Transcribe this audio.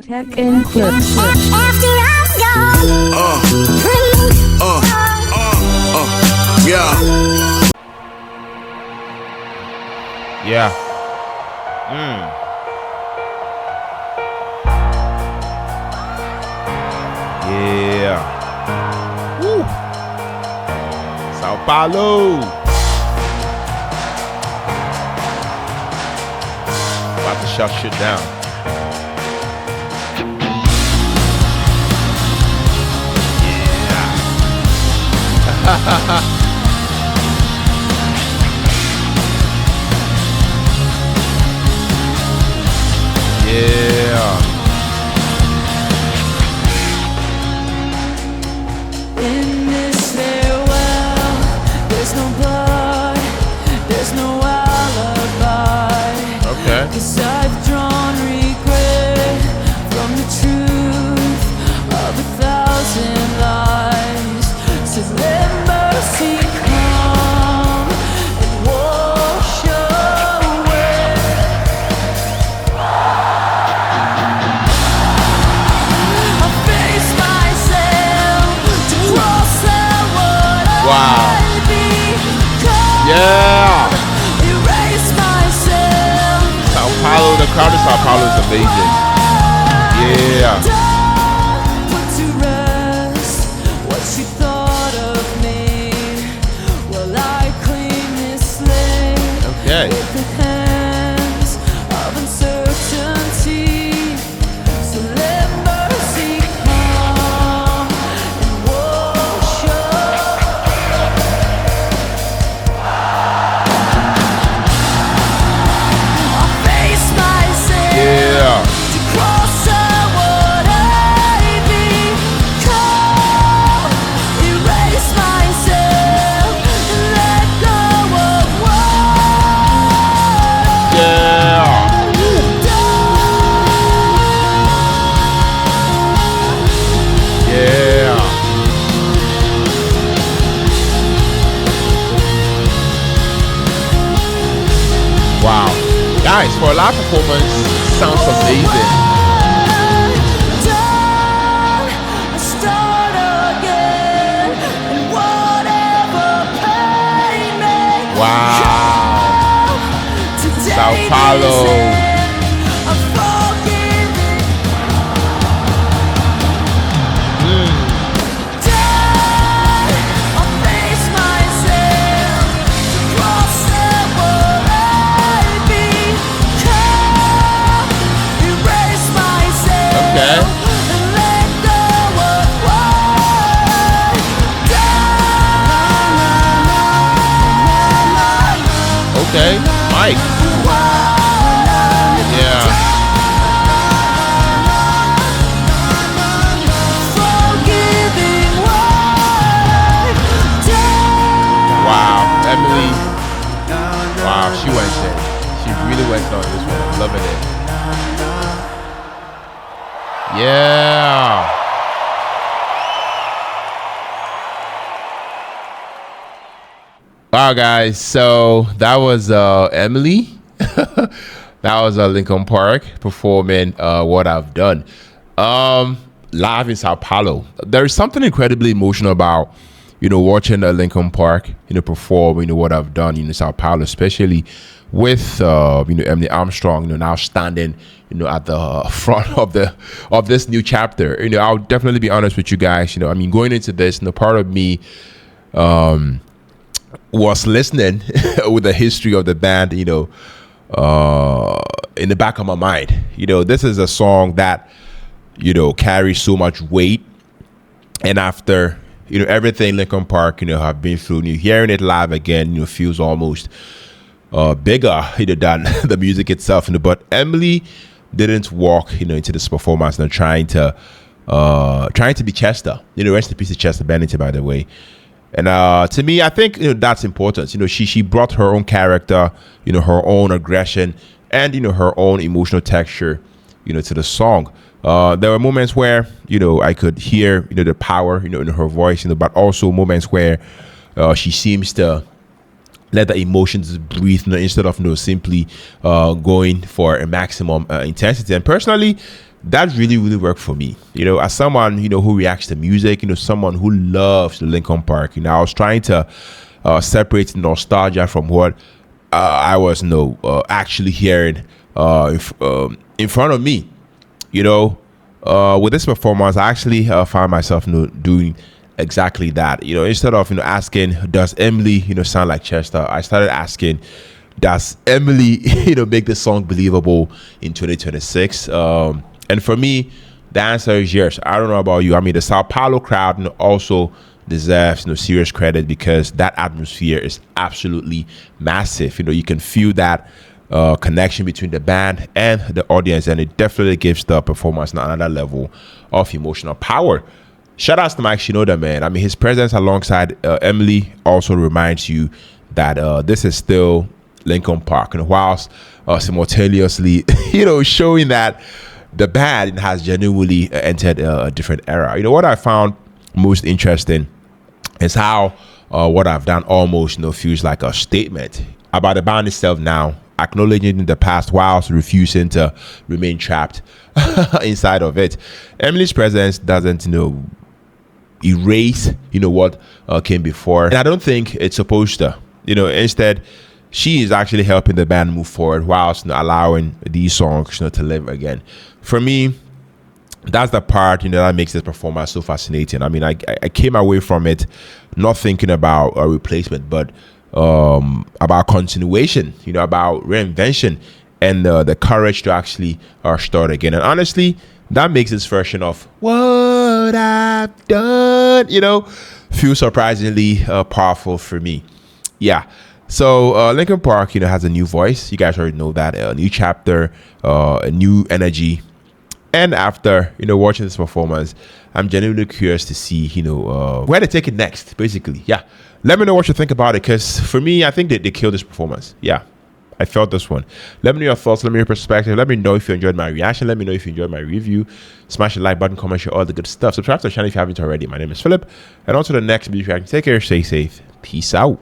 Tech and clips. After I'm gone, Yeah. Yeah. Yeah. Woo. São Paulo. About to shut shit down. Yeah. In this farewell, there's no blood, there's no alibi. Okay. 'Cause I've drawn regret from the truth of 1,000 lies. So let mercy come and wash away. I face myself to cross out what Wow. I become. Yeah. Erase myself. São Paulo, the crowd in São Paulo is amazing. Yeah. Put to rest what she thought of me. Well, I clean this slate Okay. with the hands of uncertainty. So let mercy come and wash I face myself Yeah. to cross out what I become. Erase myself and let go of what Yeah. Yeah. Wow. Guys, for a live performance, sounds amazing. done. I start again, and whatever pain may Wow. come, today Sao Paulo. is it. I'm forgiving. Done. I face myself to cross out what I become. Erase myself. Okay. And let go of what done. Okay. Mike. Yeah. Forgiving what done. Wow. Emily. Wow, she went there. She really went on this one. I'm loving it. Yeah. Wow, guys. So that was Emily. That was Linkin Park performing What I've Done. Live in Sao Paulo. There is something incredibly emotional about, watching Linkin Park, perform, What I've Done, Sao Paulo, especially with, Emily Armstrong, now standing, at the front of this new chapter. I'll definitely be honest with you guys. Going into this, part of me, was listening with the history of the band, in the back of my mind. This is a song that, carries so much weight. And after, everything Linkin Park, have been through, hearing it live again, feels almost bigger, than the music itself. But Emily didn't walk, into this performance, trying to be Chester. Rest in peace to Chester Bennington, by the way. And to me, I think that's important. She brought her own character, her own aggression, and her own emotional texture, to the song. There were moments where I could hear the power in her voice, but also moments where she seems to let the emotions breathe instead of simply going for a maximum intensity. And personally, that really, really worked for me. You know, as someone, you know, who reacts to music, you know, someone who loves the Linkin Park, you know, I was trying to separate nostalgia from what I was, you know, actually hearing in front of me. You know, with this performance, I actually found myself, you know, doing exactly that. You know, instead of, you know, asking, does Emily, you know, sound like Chester, I started asking, does Emily, you know, make the song believable in 2026? And for me, the answer is yes. I don't know about you. I mean, the Sao Paulo crowd, you know, also deserves, you know, serious credit, because that atmosphere is absolutely massive. You know, you can feel that connection between the band and the audience, and it definitely gives the performance another level of emotional power. Shout outs to Mike Shinoda, man. I mean, his presence alongside Emily also reminds you that this is still Linkin Park, and whilst simultaneously, you know, showing that the band has genuinely entered a different era. You know, what I found most interesting is how what I've done almost, you know, feels like a statement about the band itself now, acknowledging the past whilst refusing to remain trapped inside of it. Emily's presence doesn't, you know, erase, you know, what came before, and I don't think it's supposed to. You know, instead, she is actually helping the band move forward whilst, you know, allowing these songs, you know, to live again. For me, that's the part, you know, that makes this performance so fascinating. I mean, I came away from it not thinking about a replacement, but about continuation, you know, about reinvention, and the courage to actually start again. And honestly, that makes this version of What I've Done, you know, feel surprisingly powerful for me. Yeah. So Linkin Park, you know, has a new voice. You guys already know that. A new chapter, a new energy. And after, you know, watching this performance, I'm genuinely curious to see, you know, where they take it next, basically. Yeah. Let me know what you think about it, because for me, I think they killed this performance. Yeah. I felt this one. Let me know your thoughts. Let me know your perspective. Let me know if you enjoyed my reaction. Let me know if you enjoyed my review. Smash the like button, comment, share all the good stuff. Subscribe to the channel if you haven't already. My name is Philip. And on to the next video reaction. Take care. Stay safe. Peace out.